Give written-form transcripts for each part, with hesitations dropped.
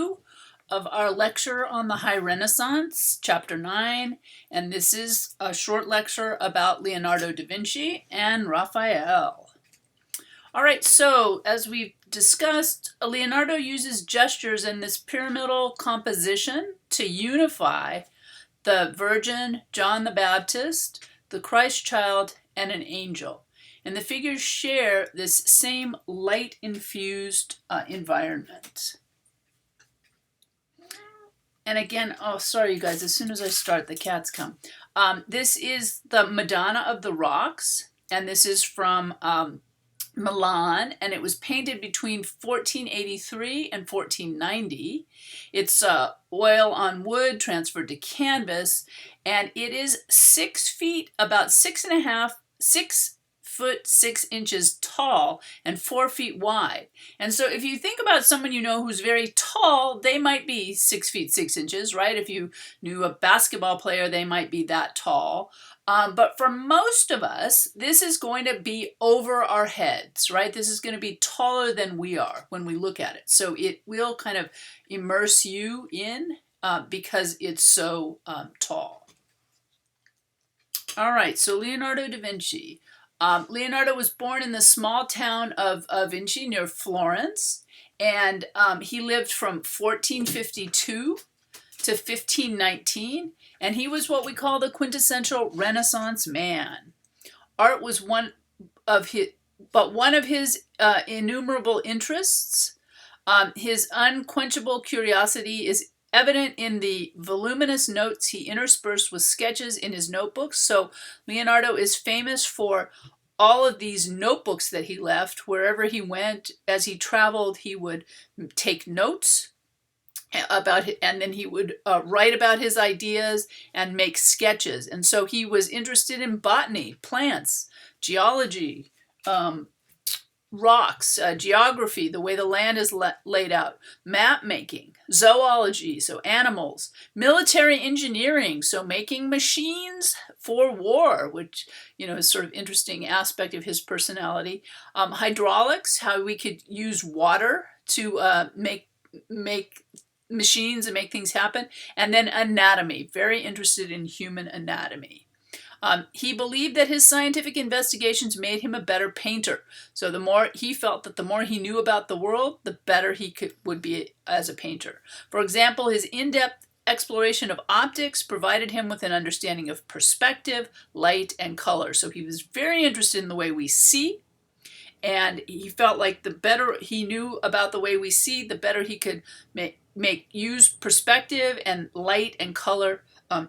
2 of our lecture on the High Renaissance, Chapter 9, and this is a short lecture about Leonardo da Vinci and Raphael. All right, so as we've discussed, Leonardo uses gestures in this pyramidal composition to unify the Virgin, John the Baptist, the Christ child, and an angel. And the figures share this same light-infused environment. And again, oh, sorry, you guys, as soon as I start, the cats come. This is the Madonna of the Rocks, and this is from Milan, and it was painted between 1483 and 1490. It's oil on wood transferred to canvas, and it is 6 feet, about 6 foot 6 inches tall and 4 feet wide. And so if you think about someone you know who's very tall, they might be 6 feet 6 inches, right? If you knew a basketball player, they might be that tall. But for most of us, this is going to be over our heads, right? This is going to be taller than we are when we look at it. So it will kind of immerse you in because it's so tall. All right, so Leonardo da Vinci. Leonardo was born in the small town of Vinci near Florence, and he lived from 1452 to 1519, and he was what we call the quintessential Renaissance man. Art was one of his innumerable interests. His unquenchable curiosity is evident in the voluminous notes he interspersed with sketches in his notebooks. So Leonardo is famous for all of these notebooks that he left. Wherever he went, as he traveled, he would take notes about it, and then he would write about his ideas and make sketches. And so he was interested in botany, plants, geology, rocks, geography, the way the land is laid out, map making, zoology, so animals, military engineering, so making machines for war, which is sort of interesting aspect of his personality, hydraulics, how we could use water to make machines and make things happen, and then anatomy, very interested in human anatomy. He believed that his scientific investigations made him a better painter. So he felt that the more he knew about the world, the better he would be as a painter. For example, his in-depth exploration of optics provided him with an understanding of perspective, light, and color. So he was very interested in the way we see, and he felt like the better he knew about the way we see, the better he could use perspective and light and color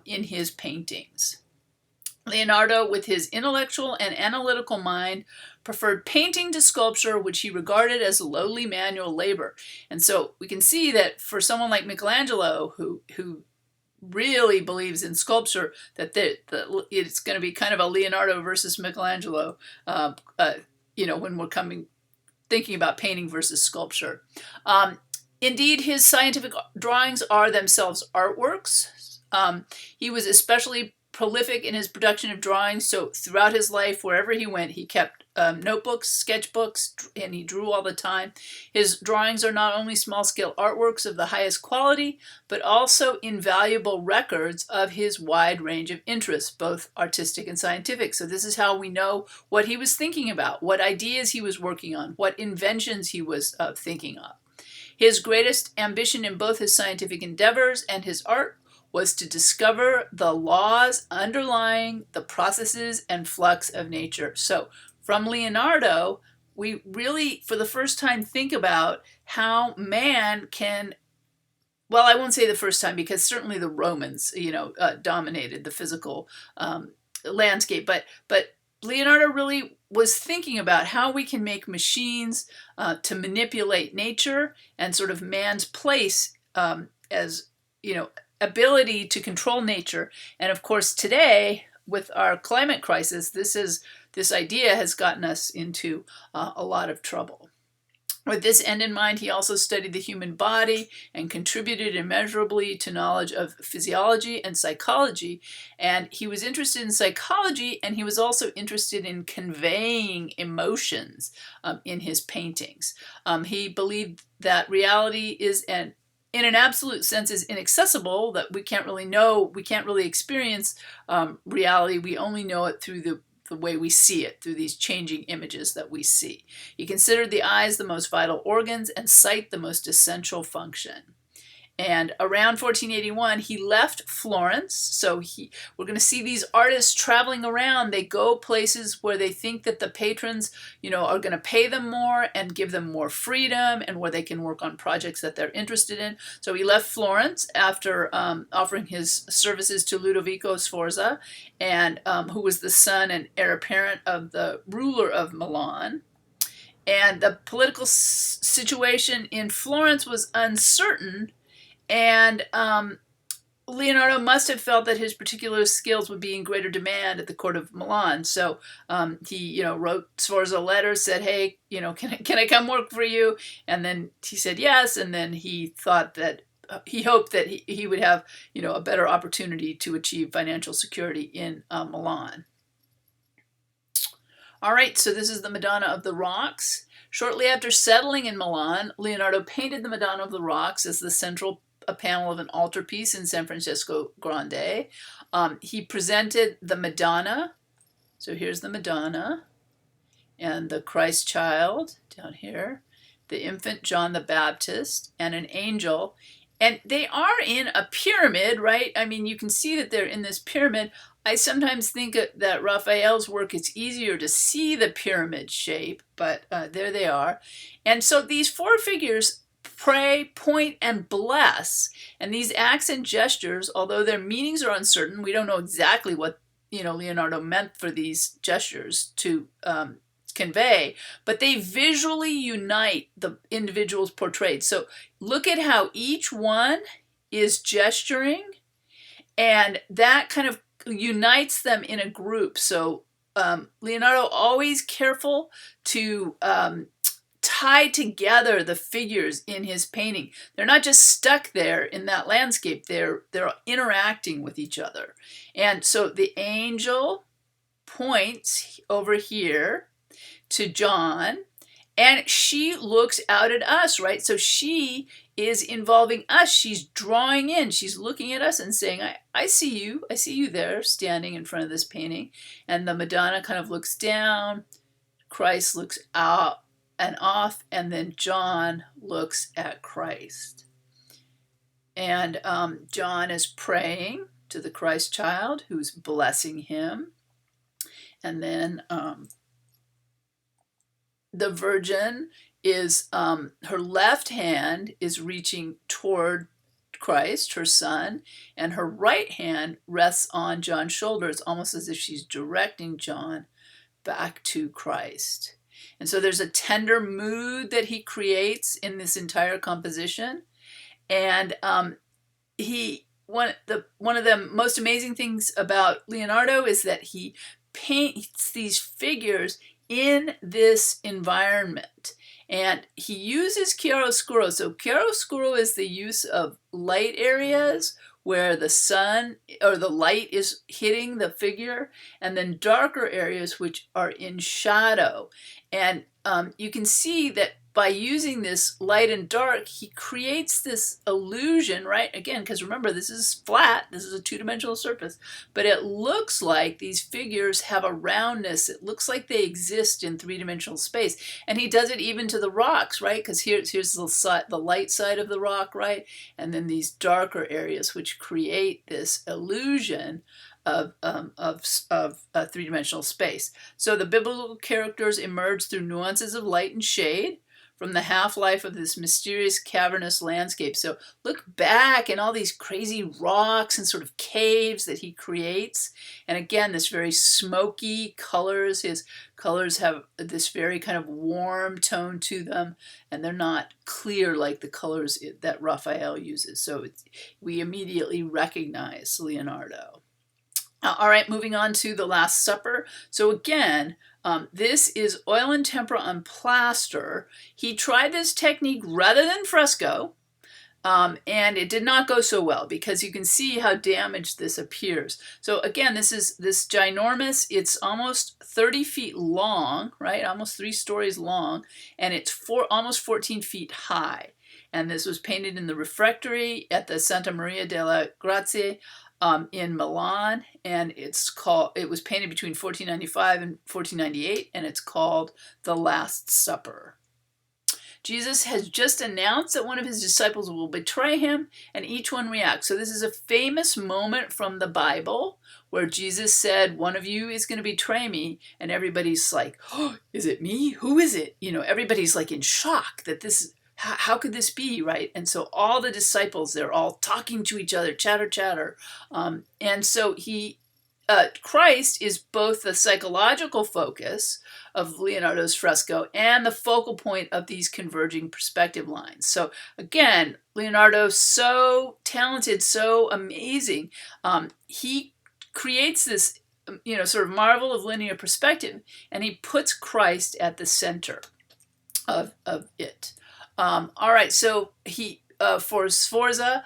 in his paintings. Leonardo, with his intellectual and analytical mind, preferred painting to sculpture, which he regarded as lowly manual labor. And so we can see that for someone like Michelangelo, who really believes in sculpture, that it's going to be kind of a Leonardo versus Michelangelo, when we're thinking about painting versus sculpture. Indeed, his scientific drawings are themselves artworks. He was especially prolific in his production of drawings, so throughout his life, wherever he went, he kept notebooks, sketchbooks, and he drew all the time. His drawings are not only small-scale artworks of the highest quality, but also invaluable records of his wide range of interests, both artistic and scientific. So this is how we know what he was thinking about, what ideas he was working on, what inventions he was thinking of. His greatest ambition in both his scientific endeavors and his art was to discover the laws underlying the processes and flux of nature. So from Leonardo, we really, for the first time, think about how man can, well, I won't say the first time, because certainly the Romans, dominated the physical landscape, but Leonardo really was thinking about how we can make machines to manipulate nature and sort of man's place as, ability to control nature. And of course, today, with our climate crisis, this idea has gotten us into a lot of trouble. With this end in mind, he also studied the human body and contributed immeasurably to knowledge of physiology and psychology. And he was interested in psychology, and he was also interested in conveying emotions in his paintings. He believed that reality is an in an absolute sense is inaccessible, that we can't really know, we can't really experience reality. We only know it through the way we see it, through these changing images that we see. He considered the eyes the most vital organs and sight the most essential function. And around 1481, he left Florence. So we're going to see these artists traveling around. They go places where they think that the patrons, are going to pay them more and give them more freedom, and where they can work on projects that they're interested in. So he left Florence after offering his services to Ludovico Sforza, and who was the son and heir apparent of the ruler of Milan. And the political situation in Florence was uncertain. And Leonardo must have felt that his particular skills would be in greater demand at the court of Milan. So he, wrote Sforza a letter, said, "Hey, can I come work for you?" And then he said yes. And then he thought that he hoped that he would have, a better opportunity to achieve financial security in Milan. All right, so this is the Madonna of the Rocks. Shortly after settling in Milan, Leonardo painted the Madonna of the Rocks as the central panel of an altarpiece in San Francisco Grande. He presented the Madonna. So here's the Madonna and the Christ child down here, the infant John the Baptist, and an angel. And they are in a pyramid, right? I mean, you can see that they're in this pyramid. I sometimes think that Raphael's work, it's easier to see the pyramid shape, but there they are. And so these four figures pray, point, and bless. And these acts and gestures, although their meanings are uncertain, we don't know exactly what Leonardo meant for these gestures to convey, but they visually unite the individuals portrayed. So look at how each one is gesturing, and that kind of unites them in a group. So Leonardo always careful to tie together the figures in his painting. They're not just stuck there in that landscape. They're interacting with each other. And so the angel points over here to John, and she looks out at us, right? So she is involving us. She's drawing in. She's looking at us and saying, I see you. I see you there standing in front of this painting. And the Madonna kind of looks down. Christ looks out and off, and then John looks at Christ. And John is praying to the Christ child, who's blessing him. And then the Virgin is, her left hand is reaching toward Christ, her son, and her right hand rests on John's shoulder. It's almost as if she's directing John back to Christ. And so there's a tender mood that he creates in this entire composition. And one of the most amazing things about Leonardo is that he paints these figures in this environment. And he uses chiaroscuro. So chiaroscuro is the use of light areas where the sun or the light is hitting the figure, and then darker areas which are in shadow. And you can see that by using this light and dark, he creates this illusion, right? Again, because remember, this is flat, this is a two-dimensional surface, but it looks like these figures have a roundness. It looks like they exist in three-dimensional space. And he does it even to the rocks, right? Because here's the light side of the rock, right? And then these darker areas which create this illusion of a three-dimensional space. So the biblical characters emerge through nuances of light and shade from the half-life of this mysterious cavernous landscape. So look back in all these crazy rocks and sort of caves that he creates. And again, this very smoky colors. His colors have this very kind of warm tone to them, and they're not clear like the colors that Raphael uses. So we immediately recognize Leonardo. All right, moving on to the Last Supper. So again, this is oil and tempera on plaster. He tried this technique rather than fresco, and it did not go so well because you can see how damaged this appears. So again, this is this ginormous, it's almost 30 feet long, right? Almost 3 stories long, and it's almost 14 feet high. and this was painted in the refectory at the Santa Maria delle Grazie in Milan, and it was painted between 1495 and 1498, and it's called The Last Supper. Jesus has just announced that one of his disciples will betray him, and each one reacts. So this is a famous moment from the Bible where Jesus said, one of you is going to betray me, and everybody's like, oh, is it me? Who is it? Everybody's like in shock that how could this be, right? And so all the disciples, they're all talking to each other, chatter. And so Christ is both the psychological focus of Leonardo's fresco and the focal point of these converging perspective lines. So again, Leonardo, so talented, so amazing. He creates this, sort of marvel of linear perspective, and he puts Christ at the center of it. All right, so for Sforza,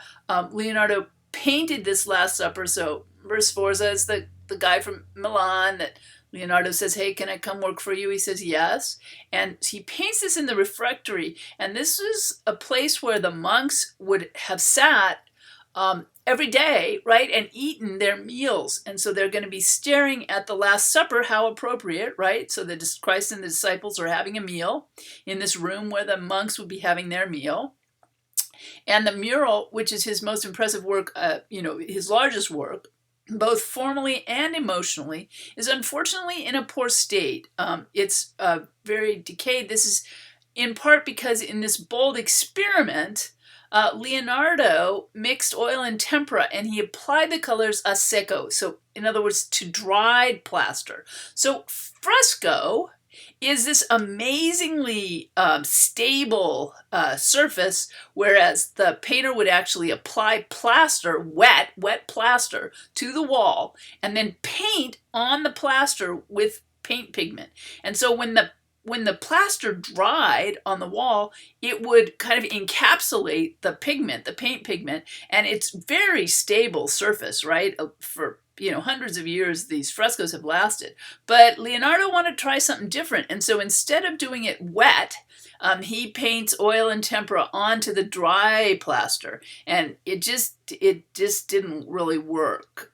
Leonardo painted this Last Supper. So Sforza is the guy from Milan that Leonardo says, hey, can I come work for you? He says, yes. And he paints this in the refectory. And this is a place where the monks would have sat every day, right, and eaten their meals. And so they're going to be staring at the Last Supper. How appropriate, right? So Christ and the disciples are having a meal in this room where the monks would be having their meal. And the mural, which is his most impressive work, his largest work, both formally and emotionally, is unfortunately in a poor state. It's very decayed. This is in part because in this bold experiment, Leonardo mixed oil and tempera, and he applied the colors a secco, so in other words, to dried plaster. So fresco is this amazingly stable surface, whereas the painter would actually apply plaster, wet plaster, to the wall, and then paint on the plaster with paint pigment. And so when the plaster dried on the wall, it would kind of encapsulate the paint pigment, and it's very stable surface, right? For hundreds of years, these frescoes have lasted. But Leonardo wanted to try something different, and so instead of doing it wet, he paints oil and tempera onto the dry plaster, and it just didn't really work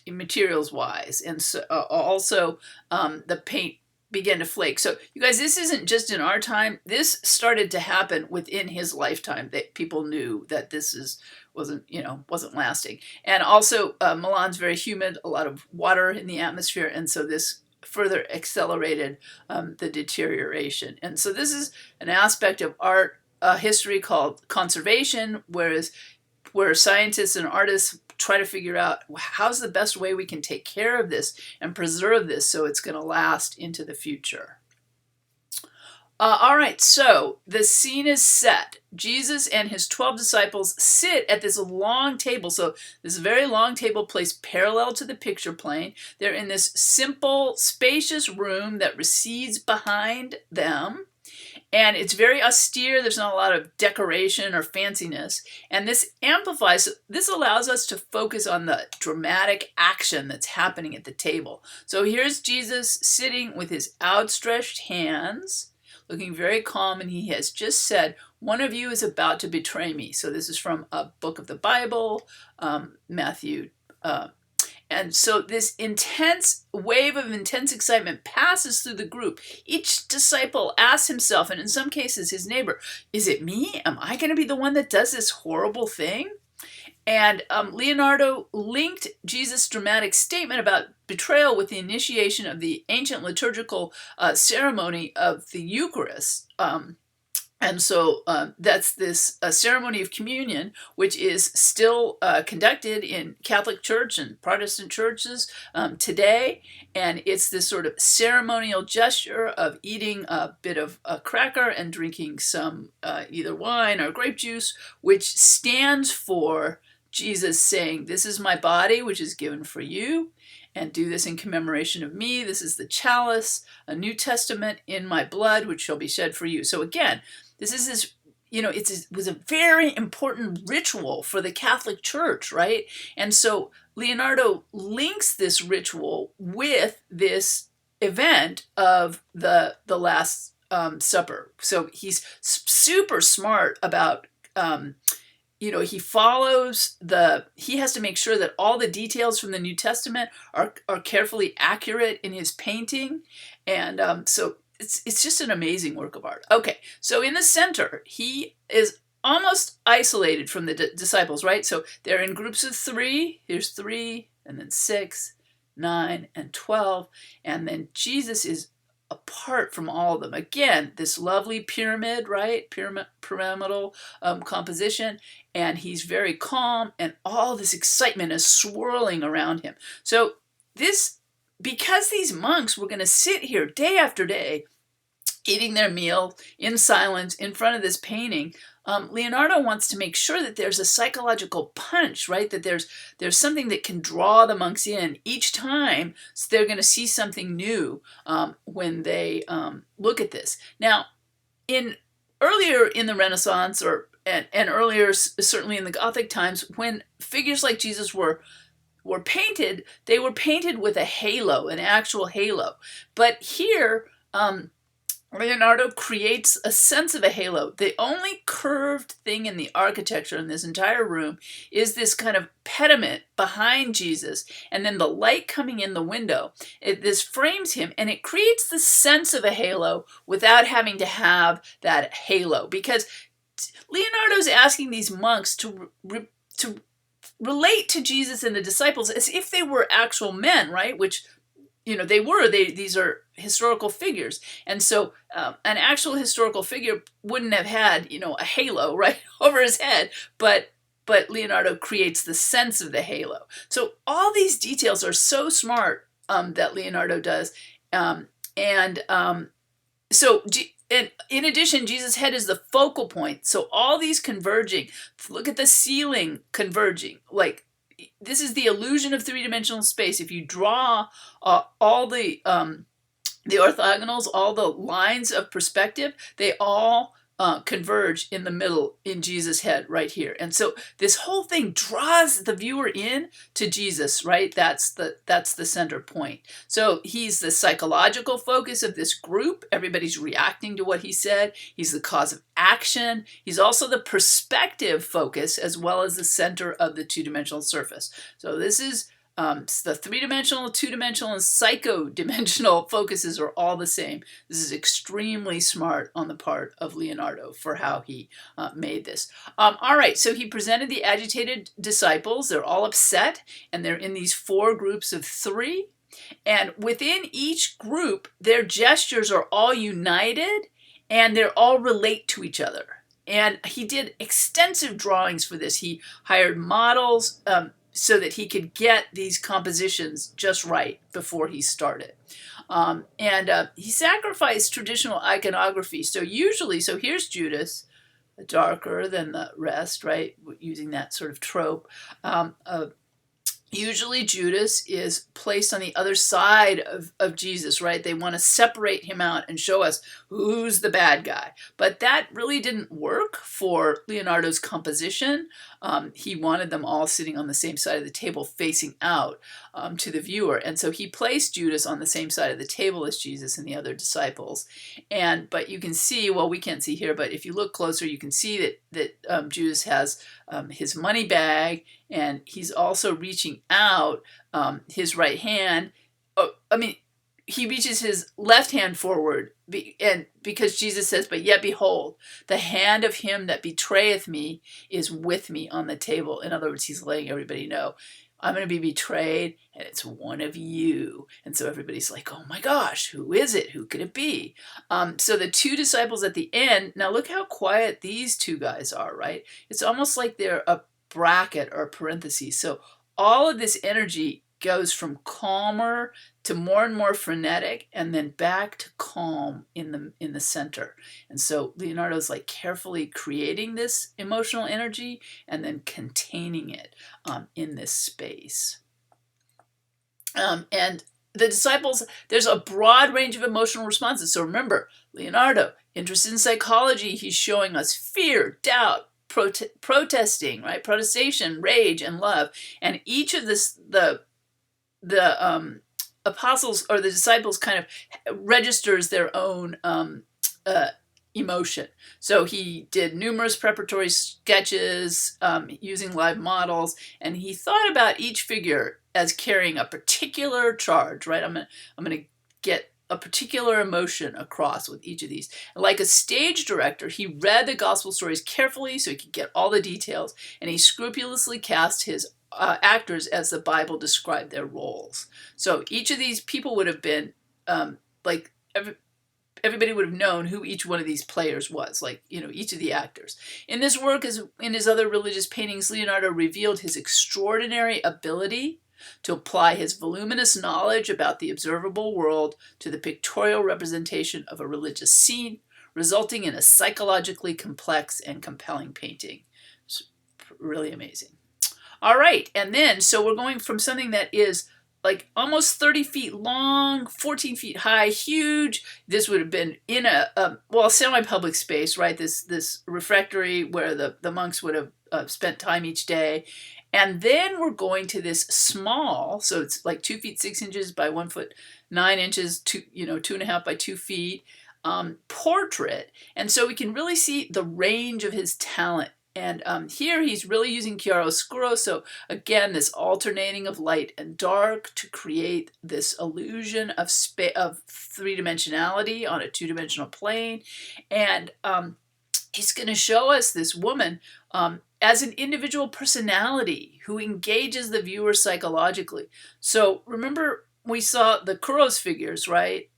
materials wise, and so also the paint began to flake. So you guys, this isn't just in our time. This started to happen within his lifetime, that people knew that this wasn't lasting. And also Milan's very humid, a lot of water in the atmosphere, and so this further accelerated the deterioration. And so this is an aspect of art history called conservation, where scientists and artists try to figure out how's the best way we can take care of this and preserve this so it's going to last into the future. All right, so the scene is set. Jesus and his 12 disciples sit at this long table. So this very long table placed parallel to the picture plane. They're in this simple, spacious room that recedes behind them. And it's very austere. There's not a lot of decoration or fanciness. And this allows us to focus on the dramatic action that's happening at the table. So here's Jesus sitting with his outstretched hands, looking very calm, and he has just said, one of you is about to betray me. So this is from a book of the Bible, Matthew. And so this wave of intense excitement passes through the group. Each disciple asks himself, and in some cases his neighbor, is it me? Am I going to be the one that does this horrible thing? And Leonardo linked Jesus' dramatic statement about betrayal with the initiation of the ancient liturgical ceremony of the Eucharist. And so that's this ceremony of communion, which is still conducted in Catholic Church and Protestant churches today. And it's this sort of ceremonial gesture of eating a bit of a cracker and drinking some either wine or grape juice, which stands for Jesus saying, this is my body, which is given for you, and do this in commemoration of me. This is the chalice, a New Testament in my blood, which shall be shed for you. So again, this is this, it was a very important ritual for the Catholic Church, right? And so Leonardo links this ritual with this event of the Last Supper. So he's super smart about he he has to make sure that all the details from the New Testament are carefully accurate in his painting. And so it's just an amazing work of art. Okay, so in the center, he is almost isolated from the disciples, right? So they're in groups of 3. Here's 3, and then 6, 9, and 12. And then Jesus is apart from all of them. Again, this lovely pyramid, right? Pyramidal composition. And he's very calm, and all this excitement is swirling around him. So because these monks were going to sit here day after day, eating their meal in silence in front of this painting, Leonardo wants to make sure that there's a psychological punch, right? That there's something that can draw the monks in each time, so they're going to see something new when they look at this. Now, earlier in the Renaissance, and earlier certainly in the Gothic times, when figures like Jesus were painted, they were painted with a halo, an actual halo. But here, Leonardo creates a sense of a halo. The only curved thing in the architecture in this entire room is this kind of pediment behind Jesus, and then the light coming in the window. This frames him, and it creates the sense of a halo without having to have that halo, because Leonardo's asking these monks to relate to Jesus and the disciples as if they were actual men, right? Which they were. These are historical figures, and so an actual historical figure wouldn't have had a halo right over his head, but Leonardo creates the sense of the halo. So all these details are so smart that Leonardo does, and in addition, Jesus' head is the focal point. So all these converging. Look at the ceiling converging. Like, this is the illusion of three-dimensional space. If you draw all the orthogonals, all the lines of perspective, they all converge in the middle in Jesus' head right here. And so this whole thing draws the viewer in to Jesus, right? That's the center point. So he's the psychological focus of this group. Everybody's reacting to what he said. He's the cause of action. He's also the perspective focus, as well as the center of the two-dimensional surface. So this is the three-dimensional, two-dimensional, and psycho-dimensional focuses are all the same. This is extremely smart on the part of Leonardo for how he made this. All right, so he presented the agitated disciples. They're all upset, and they're in these 4 groups of 3. And within each group, their gestures are all united, and they all relate to each other. And he did extensive drawings for this. He hired models so that he could get these compositions just right before he started. He sacrificed traditional iconography. So here's Judas, darker than the rest, right? Using that sort of trope. Usually Judas is placed on the other side of Jesus, right? They want to separate him out and show us who's the bad guy. But that really didn't work for Leonardo's composition. He wanted them all sitting on the same side of the table facing out to the viewer. And so he placed Judas on the same side of the table as Jesus and the other disciples. But you can see, well, we can't see here, but if you look closer, you can see that Judas has his money bag, and he's also reaching out his right hand. He reaches his left hand forward, and because Jesus says, "But yet behold, the hand of him that betrayeth me is with me on the table." In other words, he's letting everybody know, I'm going to be betrayed, and it's one of you. And so everybody's like, oh my gosh, who is it? Who could it be? So the 2 disciples at the end, now look how quiet these 2 guys are, right? It's almost like they're a bracket or a parenthesis. So all of this energy goes from calmer to more and more frenetic, and then back to calm in the center. And so Leonardo's like carefully creating this emotional energy and then containing it in this space. And the disciples, there's a broad range of emotional responses. So remember, Leonardo, interested in psychology, he's showing us fear, doubt, protesting, right? Protestation, rage, and love. And each of the apostles or the disciples kind of registers their own emotion. So he did numerous preparatory sketches using live models, and he thought about each figure as carrying a particular charge, right? I'm gonna get a particular emotion across with each of these. Like a stage director, he read the gospel stories carefully so he could get all the details, and he scrupulously cast his actors as the Bible described their roles. So each of these people would have been like everybody would have known who each one of these players was, like, each of the actors. In this work, as in his other religious paintings, Leonardo revealed his extraordinary ability to apply his voluminous knowledge about the observable world to the pictorial representation of a religious scene, resulting in a psychologically complex and compelling painting. It's really amazing. All right, and then, so we're going from something that is like almost 30 feet long, 14 feet high, huge. This would have been in a semi-public space, right? This refectory where the monks would have spent time each day. And then we're going to this small, so it's like 2 feet 6 inches by 1 foot 9 inches, 2.5 by 2 feet portrait. And so we can really see the range of his talent. And here he's really using chiaroscuro, so again, this alternating of light and dark to create this illusion of three-dimensionality on a two-dimensional plane. And he's going to show us this woman as an individual personality who engages the viewer psychologically. So remember, we saw the Kouros figures, right,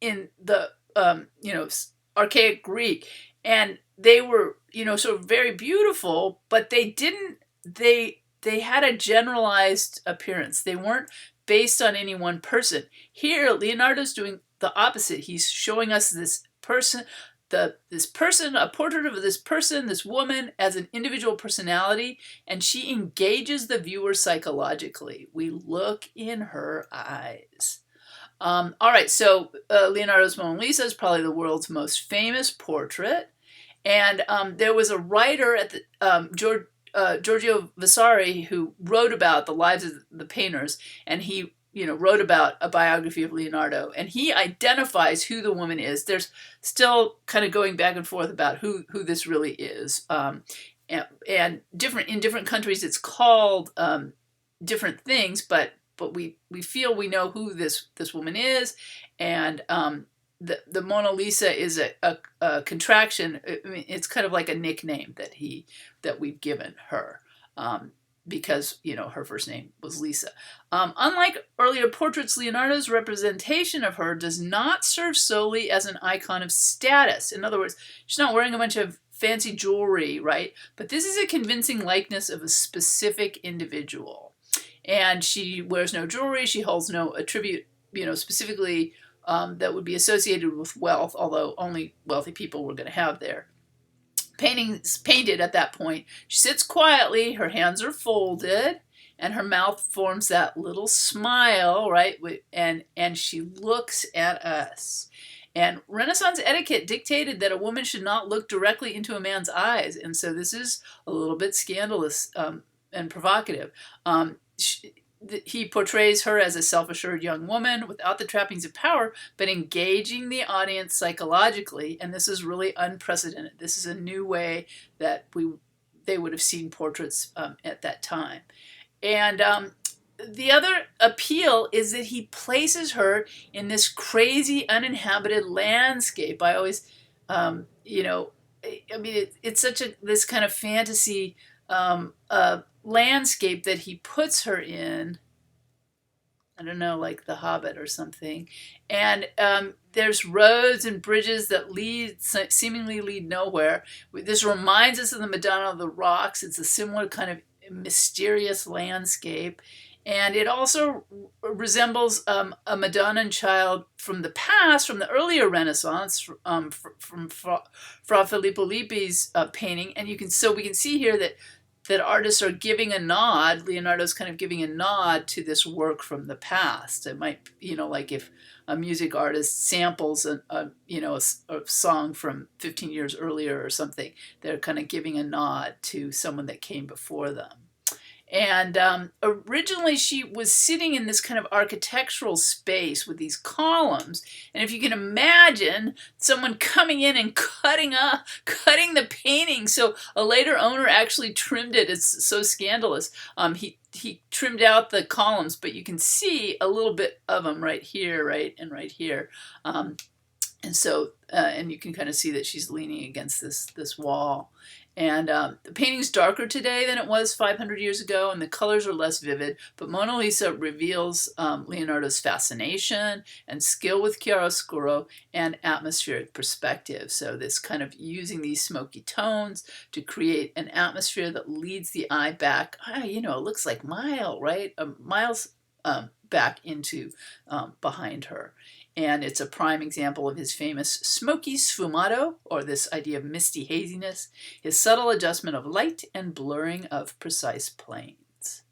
in the archaic Greek, and they were, sort of very beautiful, but they had a generalized appearance. They weren't based on any one person. Here, Leonardo's doing the opposite. He's showing us this person, a portrait of this person, this woman, as an individual personality, and she engages the viewer psychologically. We look in her eyes. All right, so Leonardo's Mona Lisa is probably the world's most famous portrait. And there was a writer at the Giorgio Vasari who wrote about the lives of the painters, and he wrote about a biography of Leonardo, and he identifies who the woman is. There's still kind of going back and forth about who this really is, and in different countries it's called different things, but we feel we know who this woman is, and the Mona Lisa is a contraction. I mean, it's kind of like a nickname that we've given her, because her first name was Lisa. Unlike earlier portraits, Leonardo's representation of her does not serve solely as an icon of status. In other words, she's not wearing a bunch of fancy jewelry, right? But this is a convincing likeness of a specific individual. And she wears no jewelry. She holds no attribute, specifically that would be associated with wealth, although only wealthy people were going to have their paintings painted at that point. She sits quietly, her hands are folded, and her mouth forms that little smile, right? And she looks at us. And Renaissance etiquette dictated that a woman should not look directly into a man's eyes, and so this is a little bit scandalous and provocative. He portrays her as a self-assured young woman without the trappings of power, but engaging the audience psychologically, and this is really unprecedented. This is a new way that they would have seen portraits at that time. And the other appeal is that he places her in this crazy uninhabited landscape. I always, it's such this kind of fantasy landscape that he puts her in. I don't know, like The Hobbit or something. And there's roads and bridges that seemingly lead nowhere. This reminds us of the Madonna of the Rocks. It's a similar kind of mysterious landscape. And it also resembles a Madonna child from the past, from the earlier Renaissance, from Fra Filippo Lippi's painting. And we can see here that artists are giving a nod. Leonardo's kind of giving a nod to this work from the past. It might, like if a music artist samples a song from 15 years earlier or something, they're kind of giving a nod to someone that came before them. And originally she was sitting in this kind of architectural space with these columns. And if you can imagine someone coming in and cutting the painting. So a later owner actually trimmed it. It's so scandalous. He trimmed out the columns, but you can see a little bit of them right here, right, and right here. And so, and you can kind of see that she's leaning against this wall. And the painting's darker today than it was 500 years ago, and the colors are less vivid. But Mona Lisa reveals Leonardo's fascination and skill with chiaroscuro and atmospheric perspective. So this kind of using these smoky tones to create an atmosphere that leads the eye back. You know, it looks like miles, right? Miles back into behind her. And it's a prime example of his famous smoky sfumato, or this idea of misty haziness, his subtle adjustment of light and blurring of precise planes.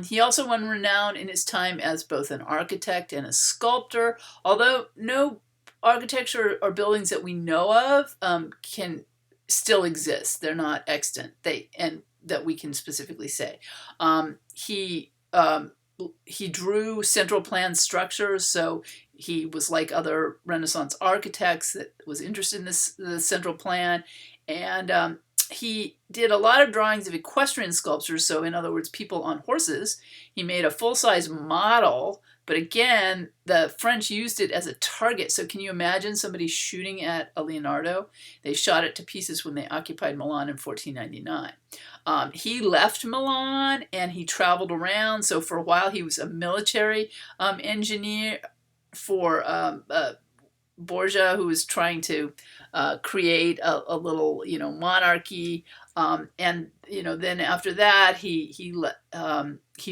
He also won renown in his time as both an architect and a sculptor, although no architecture or buildings that we know of can still exist. They're not extant, and that we can specifically say. He drew central plan structures, so he was like other Renaissance architects that was interested in the central plan, and he did a lot of drawings of equestrian sculptures, so in other words, people on horses. He made a full-size model, but again, the French used it as a target. So can you imagine somebody shooting at a Leonardo? They shot it to pieces when they occupied Milan in 1499. He left Milan and he traveled around. So for a while he was a military engineer for Borgia, who was trying to create a little, monarchy. And then after that he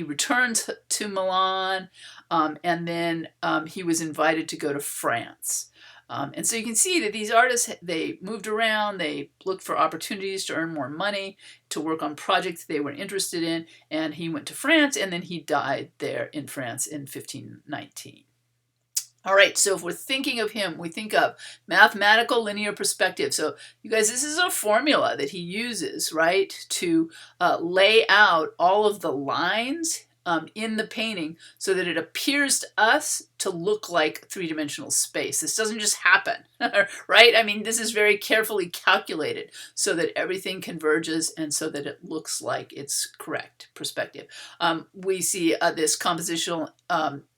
returned to Milan, and then he was invited to go to France. And so you can see that these artists, they moved around, they looked for opportunities to earn more money, to work on projects they were interested in, and he went to France, and then he died there in France in 1519. All right, so if we're thinking of him, we think of mathematical linear perspective. So you guys, this is a formula that he uses, right, to lay out all of the lines in the painting so that it appears to us to look like three-dimensional space. This doesn't just happen, right? I mean, this is very carefully calculated so that everything converges and so that it looks like it's correct perspective. We see this compositional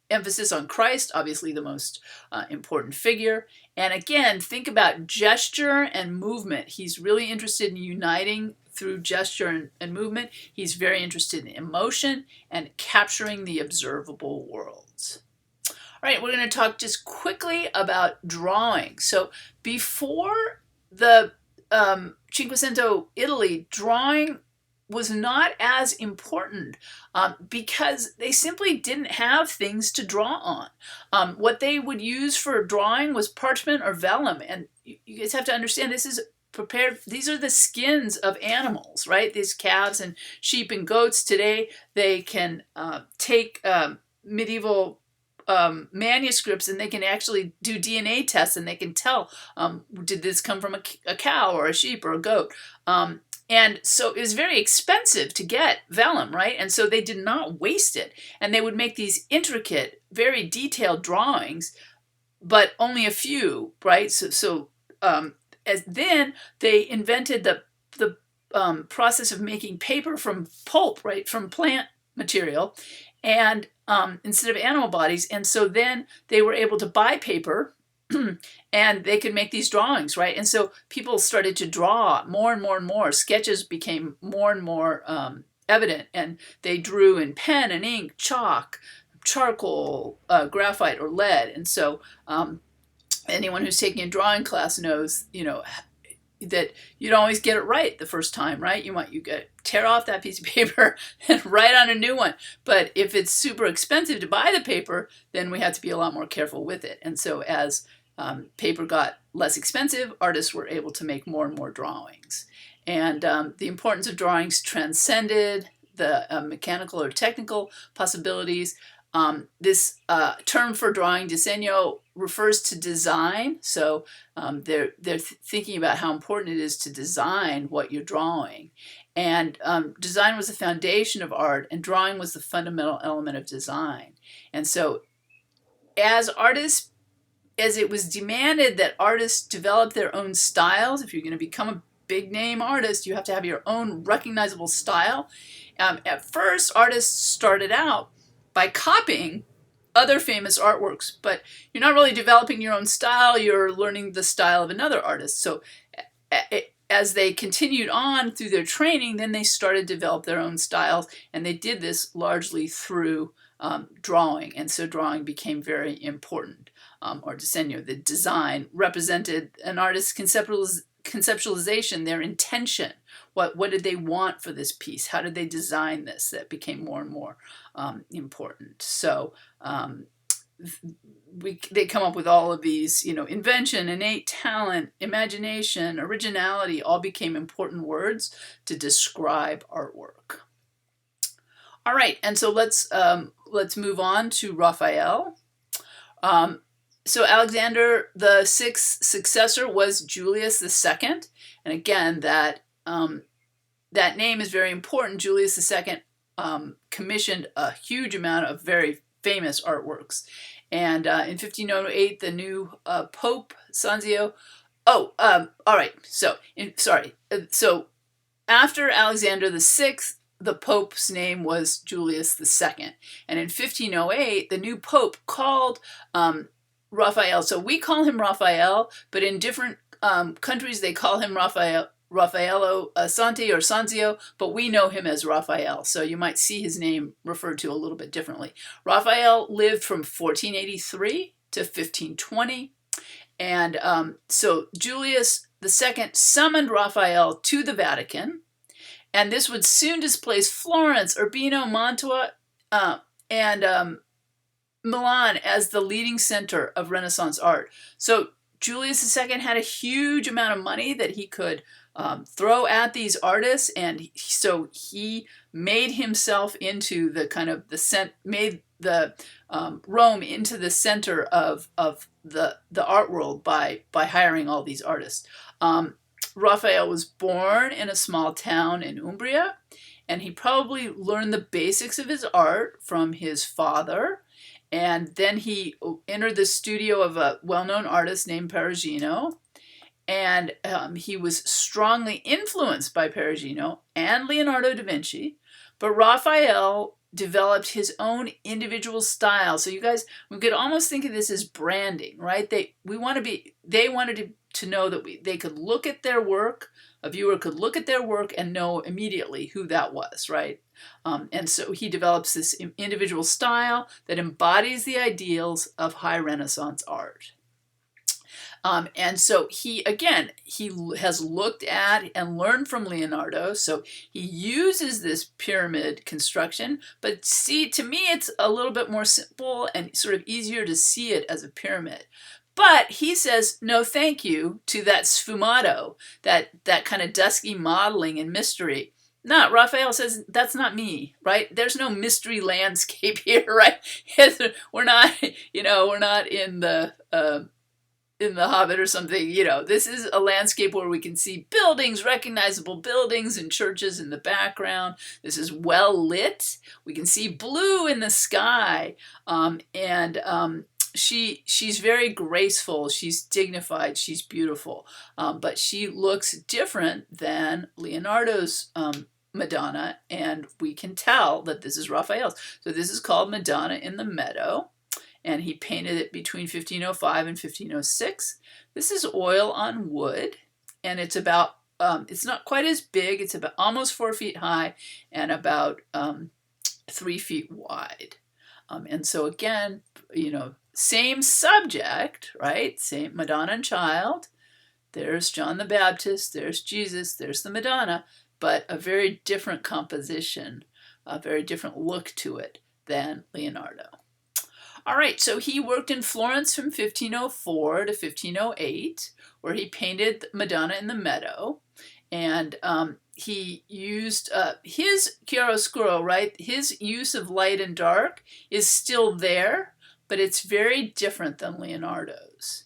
emphasis on Christ, obviously the most important figure. And again, think about gesture and movement. He's really interested in uniting through gesture and movement. He's very interested in emotion and capturing the observable worlds. All right, we're going to talk just quickly about drawing. So before the Cinquecento Italy, drawing was not as important because they simply didn't have things to draw on. What they would use for drawing was parchment or vellum, and you guys have to understand this is prepared. These are the skins of animals, right? These calves and sheep and goats. Today they can take medieval manuscripts and they can actually do DNA tests and they can tell did this come from a cow or a sheep or a goat. And so it was very expensive to get vellum, right? And so they did not waste it. And they would make these intricate, very detailed drawings, but only a few, right? As then they invented the process of making paper from pulp, right, from plant material, and instead of animal bodies. And so then they were able to buy paper and they could make these drawings, right? And so people started to draw more and more and more. Sketches became more and more evident, and they drew in pen and ink, chalk, charcoal, graphite, or lead. And so anyone who's taking a drawing class knows, that you don't always get it right the first time, right? You tear off that piece of paper and write on a new one. But if it's super expensive to buy the paper, then we have to be a lot more careful with it. And so as paper got less expensive, artists were able to make more and more drawings. And the importance of drawings transcended the mechanical or technical possibilities. This term for drawing, diseño, refers to design. So they're thinking about how important it is to design what you're drawing. And design was the foundation of art, and drawing was the fundamental element of design. And so as it was demanded that artists develop their own styles, if you're going to become a big name artist, you have to have your own recognizable style. At first, artists started out by copying other famous artworks, but you're not really developing your own style, you're learning the style of another artist. So as they continued on through their training, then they started to develop their own styles, and they did this largely through drawing, and so drawing became very important. Or diseño, the design, represented an artist's conceptualization, their intention. What did they want for this piece? How did they design this? That became more and more important. So they come up with all of these, invention, innate talent, imagination, originality, all became important words to describe artwork. All right, and so let's move on to Raphael. So Alexander the Sixth's successor was Julius II, and again, that name is very important. Julius II commissioned a huge amount of very famous artworks, and in 1508, the new Pope Sanzio. All right. So so after Alexander the Sixth, the Pope's name was Julius II, and in 1508, the new Pope called Raphael. So we call him Raphael, but in different countries they call him Raffaello Santi or Sanzio, but we know him as Raphael. So you might see his name referred to a little bit differently. Raphael lived from 1483 to 1520, and so Julius II summoned Raphael to the Vatican, and this would soon displace Florence, Urbino, Mantua, and Milan as the leading center of Renaissance art. So Julius II had a huge amount of money that he could throw at these artists, and so he made himself into made the Rome into the center of the art world by hiring all these artists. Raphael was born in a small town in Umbria, and he probably learned the basics of his art from his father. And then he entered the studio of a well-known artist named Perugino, and he was strongly influenced by Perugino and Leonardo da Vinci, but Raphael developed his own individual style. So you guys, we could almost think of this as branding, right? They wanted to know that they could look at their work, a viewer could look at their work and know immediately who that was, right? And so he develops this individual style that embodies the ideals of high Renaissance art. And so he has looked at and learned from Leonardo. So he uses this pyramid construction, but to me, it's a little bit more simple and sort of easier to see it as a pyramid. But he says no thank you to that sfumato, that kind of dusky modeling and mystery. Raphael says, that's not me, right? There's no mystery landscape here, right? We're not in the Hobbit or something. This is a landscape where we can see buildings, recognizable buildings and churches in the background. This is well lit. We can see blue in the sky, and she's very graceful, she's dignified, she's beautiful, but she looks different than Leonardo's Madonna, and we can tell that this is Raphael's. So this is called Madonna in the Meadow, and he painted it between 1505 and 1506. This is oil on wood, and it's about, it's not quite as big, it's about almost 4 feet high and about 3 feet wide. And so again, same subject, right? Same Madonna and Child. There's John the Baptist, there's Jesus, there's the Madonna, but a very different composition, a very different look to it than Leonardo. All right, so he worked in Florence from 1504 to 1508, where he painted Madonna in the Meadow, and he used his chiaroscuro, right? His use of light and dark is still there, but it's very different than Leonardo's.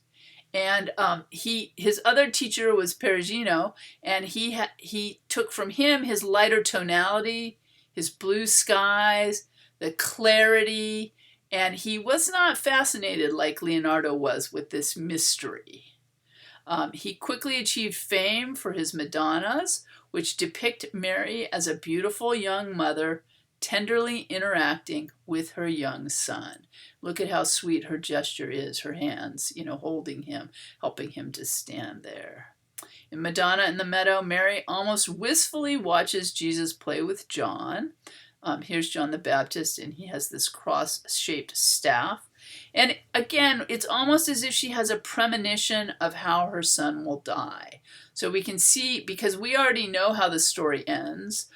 And his other teacher was Perugino, and he took from him his lighter tonality, his blue skies, the clarity, and he was not fascinated like Leonardo was with this mystery. He quickly achieved fame for his Madonnas, which depict Mary as a beautiful young mother tenderly interacting with her young son. Look at how sweet her gesture is, her hands, holding him, helping him to stand there. In Madonna in the Meadow, Mary almost wistfully watches Jesus play with John. Here's John the Baptist, and he has this cross-shaped staff. And again, it's almost as if she has a premonition of how her son will die. So we can see, because we already know how the story ends,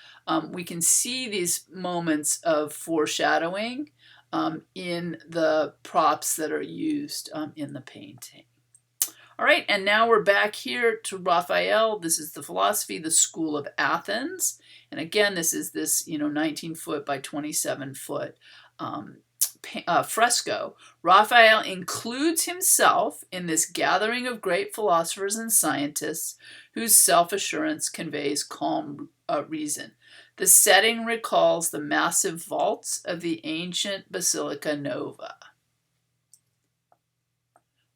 we can see these moments of foreshadowing in the props that are used in the painting. All right, and now we're back here to Raphael. This is the philosophy, the School of Athens. And again, this is this 19-foot by 27-foot fresco. Raphael includes himself in this gathering of great philosophers and scientists whose self-assurance conveys calm reason. The setting recalls the massive vaults of the ancient Basilica Nova.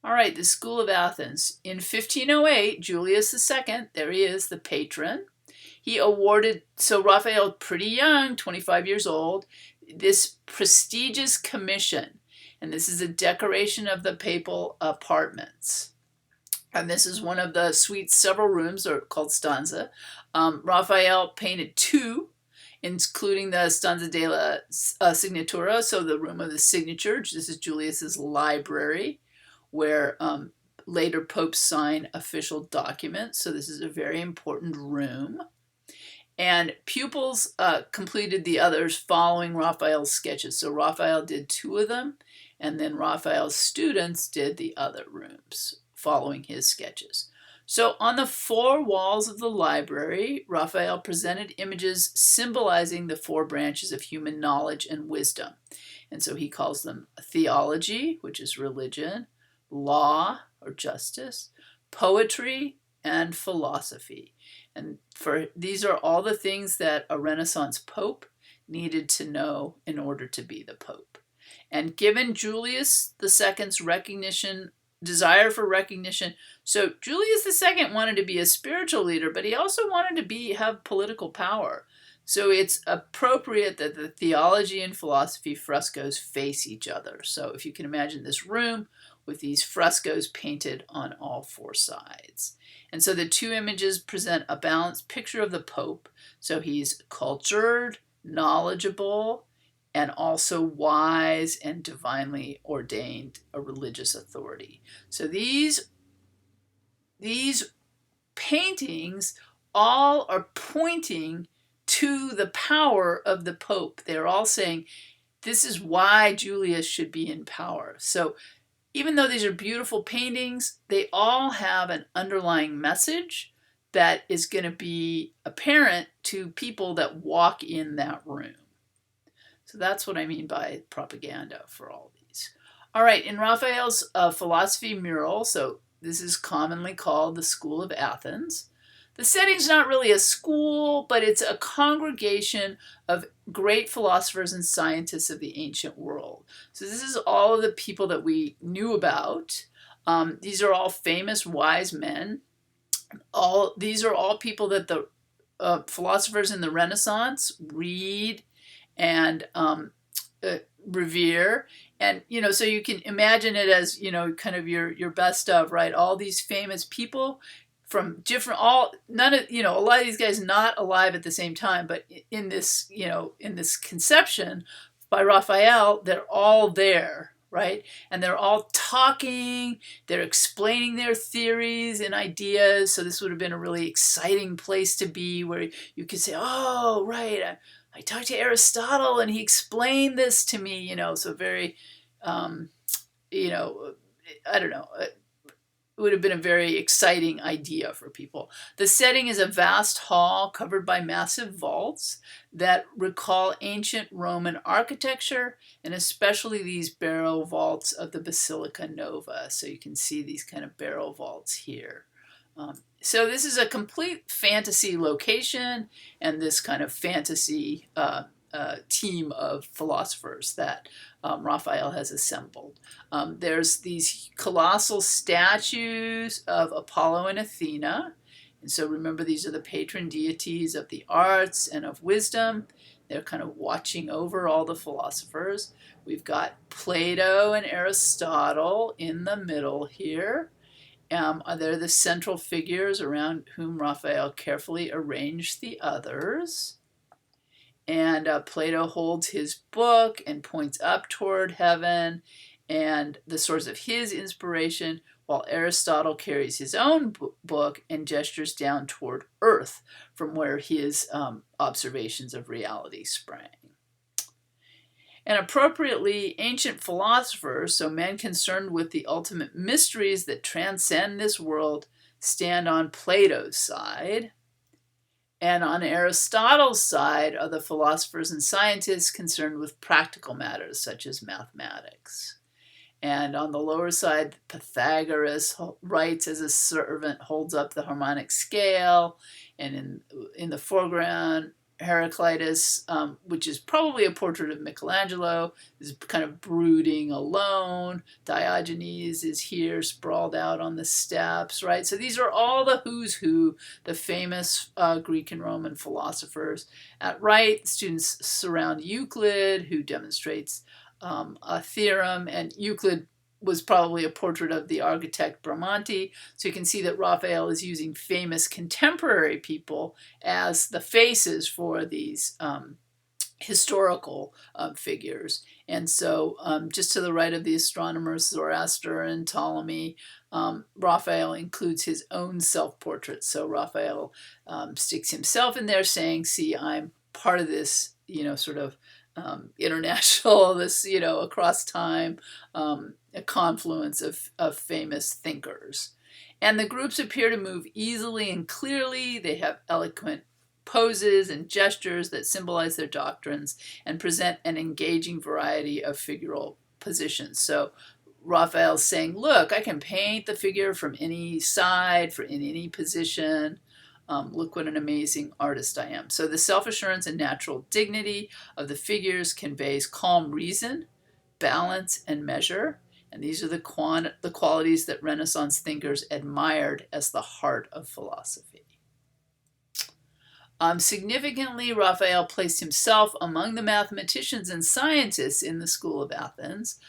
All right, the School of Athens. In 1508, Julius II, there he is, the patron, he awarded, so Raphael, pretty young, 25 years old, this prestigious commission. And this is a decoration of the papal apartments. And this is one of the suites, several rooms are called stanza. Raphael painted two, including the stanza della signatura, so the room of the signature. This is Julius's library, where later popes sign official documents. So this is a very important room. And pupils completed the others following Raphael's sketches. So Raphael did two of them, and then Raphael's students did the other rooms following his sketches. So on the four walls of the library, Raphael presented images symbolizing the four branches of human knowledge and wisdom. And so he calls them theology, which is religion, law or justice, poetry, and philosophy. And these are all the things that a Renaissance pope needed to know in order to be the pope. And given Julius II's desire for recognition, so Julius II wanted to be a spiritual leader, but he also wanted to have political power. So it's appropriate that the theology and philosophy frescoes face each other. So if you can imagine this room with these frescoes painted on all four sides. And so the two images present a balanced picture of the Pope. So he's cultured, knowledgeable, and also wise and divinely ordained, a religious authority. So these paintings all are pointing to the power of the Pope. They're all saying, this is why Julius should be in power. So even though these are beautiful paintings, they all have an underlying message that is going to be apparent to people that walk in that room. So that's what I mean by propaganda for all these. All right, in Raphael's philosophy mural, so this is commonly called the School of Athens. The setting's not really a school, but it's a congregation of great philosophers and scientists of the ancient world. So this is all of the people that we knew about. These are all famous wise men. These are all people that the philosophers in the Renaissance read and revere. And, so you can imagine it as, kind of your best of, right? All these famous people from different, a lot of these guys not alive at the same time, but in this conception by Raphael, they're all there, right? And they're all talking, they're explaining their theories and ideas. So this would have been a really exciting place to be, where you could say, oh, right, I talked to Aristotle and he explained this to me, so very, I don't know. It would have been a very exciting idea for people. The setting is a vast hall covered by massive vaults that recall ancient Roman architecture, and especially these barrel vaults of the Basilica Nova. So you can see these kind of barrel vaults here. So this is a complete fantasy location and this kind of fantasy team of philosophers that Raphael has assembled. There's these colossal statues of Apollo and Athena. And so remember, these are the patron deities of the arts and of wisdom. They're kind of watching over all the philosophers. We've got Plato and Aristotle in the middle here. They're the central figures around whom Raphael carefully arranged the others. And Plato holds his book and points up toward heaven and the source of his inspiration, while Aristotle carries his own book and gestures down toward earth, from where his observations of reality sprang. And appropriately, ancient philosophers, so men concerned with the ultimate mysteries that transcend this world, stand on Plato's side. And on Aristotle's side are the philosophers and scientists concerned with practical matters such as mathematics. And on the lower side, Pythagoras writes as a servant holds up the harmonic scale. And in the foreground, Heraclitus, which is probably a portrait of Michelangelo, is kind of brooding alone. Diogenes is here sprawled out on the steps, right? So these are all the who's who, the famous Greek and Roman philosophers. At right, students surround Euclid, who demonstrates a theorem, and Euclid was probably a portrait of the architect Bramante. So you can see that Raphael is using famous contemporary people as the faces for these historical figures. And so just to the right of the astronomers, Zoroaster and Ptolemy, Raphael includes his own self-portrait. So Raphael sticks himself in there saying, see, I'm part of this, sort of international, this, across time, a confluence of famous thinkers. And the groups appear to move easily and clearly. They have eloquent poses and gestures that symbolize their doctrines and present an engaging variety of figural positions. So Raphael's saying, look, I can paint the figure from any side, in any position. Look what an amazing artist I am. So the self-assurance and natural dignity of the figures conveys calm reason, balance, and measure. And these are the qualities that Renaissance thinkers admired as the heart of philosophy. Significantly, Raphael placed himself among the mathematicians and scientists in the school of Athens.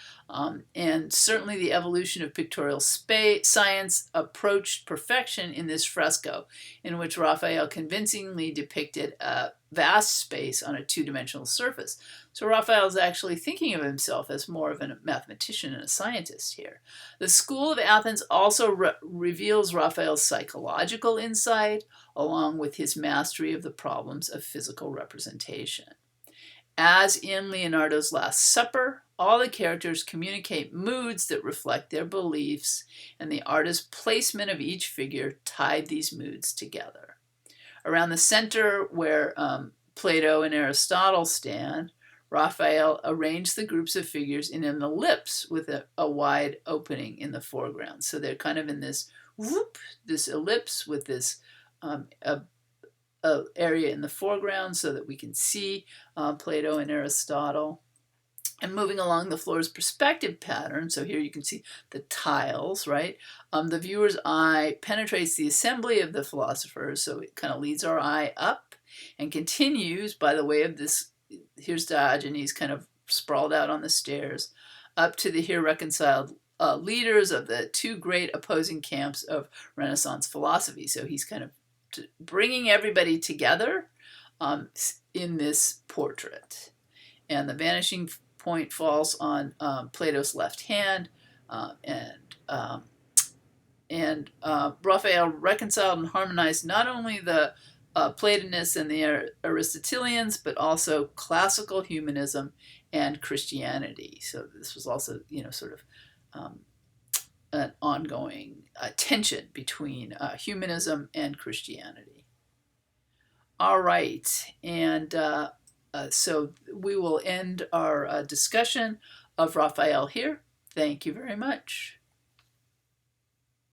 And certainly the evolution of pictorial science approached perfection in this fresco, in which Raphael convincingly depicted a vast space on a two-dimensional surface. So Raphael is actually thinking of himself as more of a mathematician and a scientist here. The school of Athens also reveals Raphael's psychological insight, along with his mastery of the problems of physical representation. As in Leonardo's Last Supper, all the characters communicate moods that reflect their beliefs, and the artist's placement of each figure tied these moods together. Around the center, where Plato and Aristotle stand, Raphael arranged the groups of figures in an ellipse with a wide opening in the foreground. So they're kind of in this this ellipse with this area in the foreground so that we can see Plato and Aristotle. And moving along the floor's perspective pattern, so here you can see the tiles, right? The viewer's eye penetrates the assembly of the philosophers, so it kind of leads our eye up and continues by the way of this. Here's Diogenes kind of sprawled out on the stairs, up to the here reconciled leaders of the two great opposing camps of Renaissance philosophy. So he's kind of bringing everybody together in this portrait. And the vanishing point falls on Plato's left hand, and Raphael reconciled and harmonized not only the Platonists and the Aristotelians, but also classical humanism and Christianity. So this was also, sort of an ongoing tension between humanism and Christianity. All right, and so we will end our discussion of Raphael here. Thank you very much.